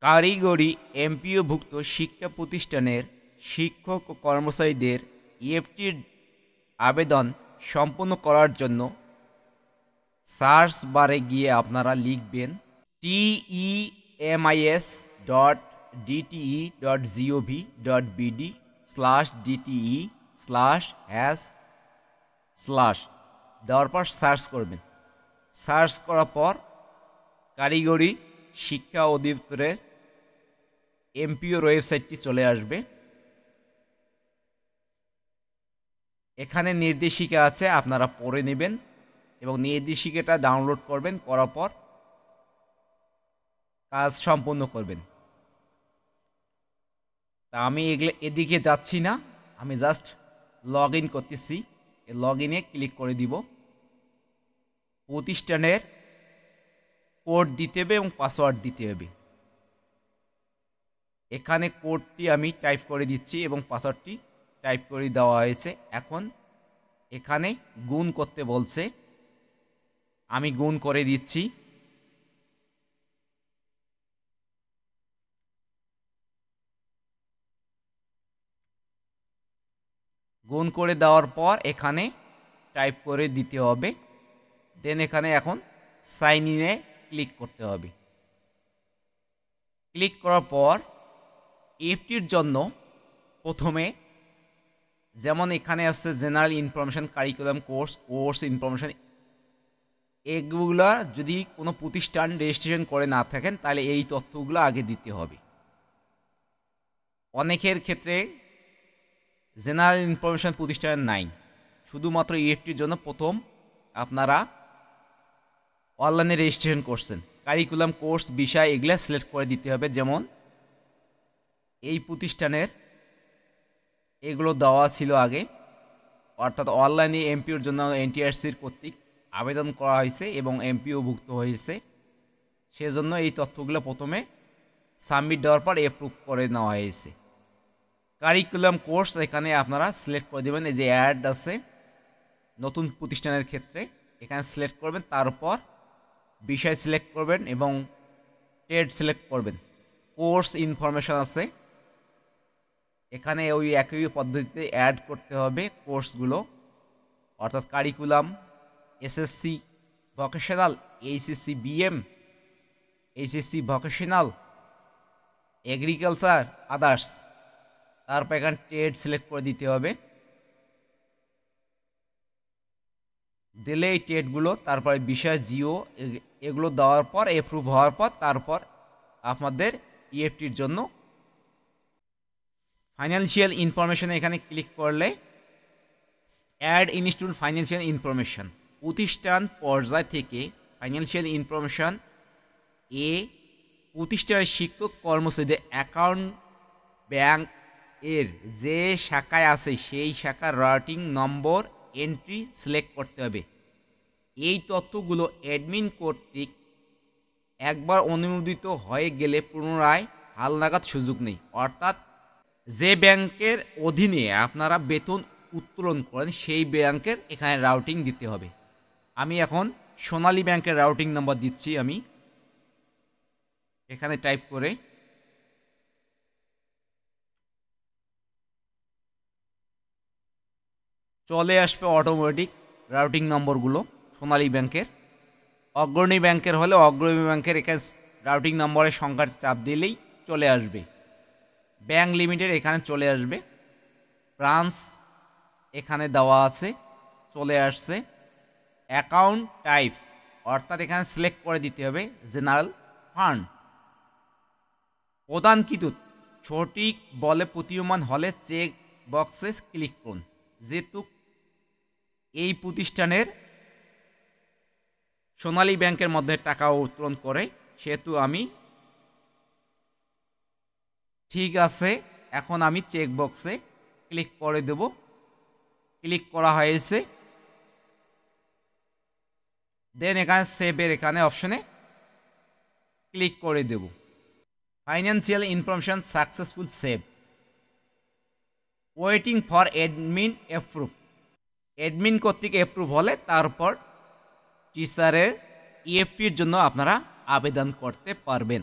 কারিগরি এমপিওভুক্ত শিক্ষা প্রতিষ্ঠানের শিক্ষক ও কর্মচারীদের ইএফটির আবেদন সম্পন্ন করার জন্য সার্চ বারে গিয়ে আপনারা লিখবেন temis.dte.gov.bd/dte/has/ দেওয়ার পর সার্চ করবেন। সার্চ করার পর কারিগরি শিক্ষা অধিদপ্তরের এমপিওর ওয়েবসাইটটি চলে আসবে। এখানে নির্দেশিকা আছে, আপনারা পড়ে নেবেন এবং নির্দেশিকাটা ডাউনলোড করবেন, করার পর কাজ সম্পন্ন করবেন। তা আমি এদিকে যাচ্ছি না, আমি জাস্ট লগ ইন করতেছি। লগ ইনে ক্লিক করে দিব। প্রতিষ্ঠানের কোড দিতে হবে এবং পাসওয়ার্ড দিতে হবে। এখানে কোডটি আমি টাইপ করে দিচ্ছি এবং পাসওয়ার্ডটি টাইপ করে দেওয়া হয়েছে। এখন এখানে গুণ করতে বলছে, আমি গুণ করে দিচ্ছি। গুণ করে দেওয়ার পর এখানে টাইপ করে দিতে হবে। দেন এখানে এখন সাইন ইনে ক্লিক করতে হবে। ক্লিক করার পর ইএফটির জন্য প্রথমে যেমন এখানে আছে general information, curriculum, course information, এগুলা যদি কোনো প্রতিষ্ঠান রেজিস্ট্রেশন করে না থাকেন তাহলে এই তথ্যগুলো আগে দিতে হবে। অনেকের ক্ষেত্রে জেনারেল ইনফরমেশন প্রতিষ্ঠানের নাই, শুধুমাত্র ইএফটির জন্য প্রথম আপনারা অনলাইনে রেজিস্ট্রেশন করছেন। কারিকুলাম, কোর্স, বিষয় এগুলা সিলেক্ট করে দিতে হবে। যেমন এই প্রতিষ্ঠানের এগুলো দেওয়া ছিল আগে, অর্থাৎ অনলাইনে এমপিওর জন্য এনটিআরসির কর্তৃক আবেদন করা হয়েছে এবং এমপিওভুক্ত হয়েছে, সেজন্য এই তথ্যগুলো প্রথমে সাবমিট দেওয়ার পর অ্যাপ্রুভ করে নেওয়া হয়েছে। কারিকুলাম, কোর্স এখানে আপনারা সিলেক্ট করে দেবেন। এই যে অ্যাড আছে নতুন প্রতিষ্ঠানের ক্ষেত্রে, এখানে সিলেক্ট করবেন, তারপর বিষয় সিলেক্ট করবেন এবং ট্রেড সিলেক্ট করবেন। কোর্স ইনফরমেশন আছে, এখানে ওই একই পদ্ধতিতে অ্যাড করতে হবে কোর্সগুলো, অর্থাৎ curriculum, SSC vocational, HSC BM, HSC vocational, agriculture, others. তারপর এখানে ট্রেড সিলেক্ট করে দিতে হবে। দিলে এই ট্রেডগুলো, তারপরে বিষয়, জিও এগুলো দেওয়ার পর অ্যাপ্রুভ হওয়ার পর তারপর আপনাদের ইএফটির জন্য ফাইন্যান্সিয়াল ইনফরমেশন এখানে ক্লিক করলে অ্যাড ইনস্টিটিউট ফাইন্যান্সিয়াল ইনফরমেশন, প্রতিষ্ঠান পর্যায় থেকে ফাইন্যান্সিয়াল ইনফরমেশন এ প্রতিষ্ঠানের শিক্ষক কর্মচারীদের অ্যাকাউন্ট ব্যাংক এর যে শাখায় আছে সেই শাখার রাউটিং নম্বর এন্ট্রি সিলেক্ট করতে হবে। এই তথ্যগুলো অ্যাডমিন কর্তৃক একবার অনুমোদিত হয়ে গেলে পুনরায় হালনাগাদ সুযোগ নেই। অর্থাৎ যে ব্যাংকের অধীনে আপনারা বেতন উত্তোলন করেন সেই ব্যাংকের এখানে রাউটিং দিতে হবে। আমি এখন সোনালী ব্যাংকের রাউটিং নাম্বার দিচ্ছি। আমি এখানে টাইপ করে চলে আসবে অটোমেটিক রাউটিং নম্বরগুলো সোনালী ব্যাংকের। অগ্রণী ব্যাংকের হলে অগ্রণী ব্যাংকের এখানে রাউটিং নম্বরের সংখ্যার চাপ দিলেই চলে আসবে। ব্যাংক লিমিটেড এখানে চলে আসবে। ব্রাঞ্চ এখানে দেওয়া আছে, চলে আসছে। অ্যাকাউন্ট টাইপ অর্থাৎ এখানে সিলেক্ট করে দিতে হবে জেনারেল ফান্ড। প্রদানকৃত সঠিক বলে প্রতীয়মান হলে চেক বক্সে ক্লিক করুন। যেহেতু এই প্রতিষ্ঠানের সোনালী ব্যাংকের মধ্যে টাকা উত্তোলন করে, সেহেতু আমি ঠিক আছে, এখন আমি চেক বক্সে ক্লিক করে দেব। ক্লিক করা হয়েছে। দেন এখানে সেভের এখানে অপশনে ক্লিক করে দেব। Financial information successful save, waiting for admin approve. Admin কর্তৃক অ্যাপ্রুভ হলে তারপর টিচারের ইএফটির জন্য আপনারা আবেদন করতে পারবেন।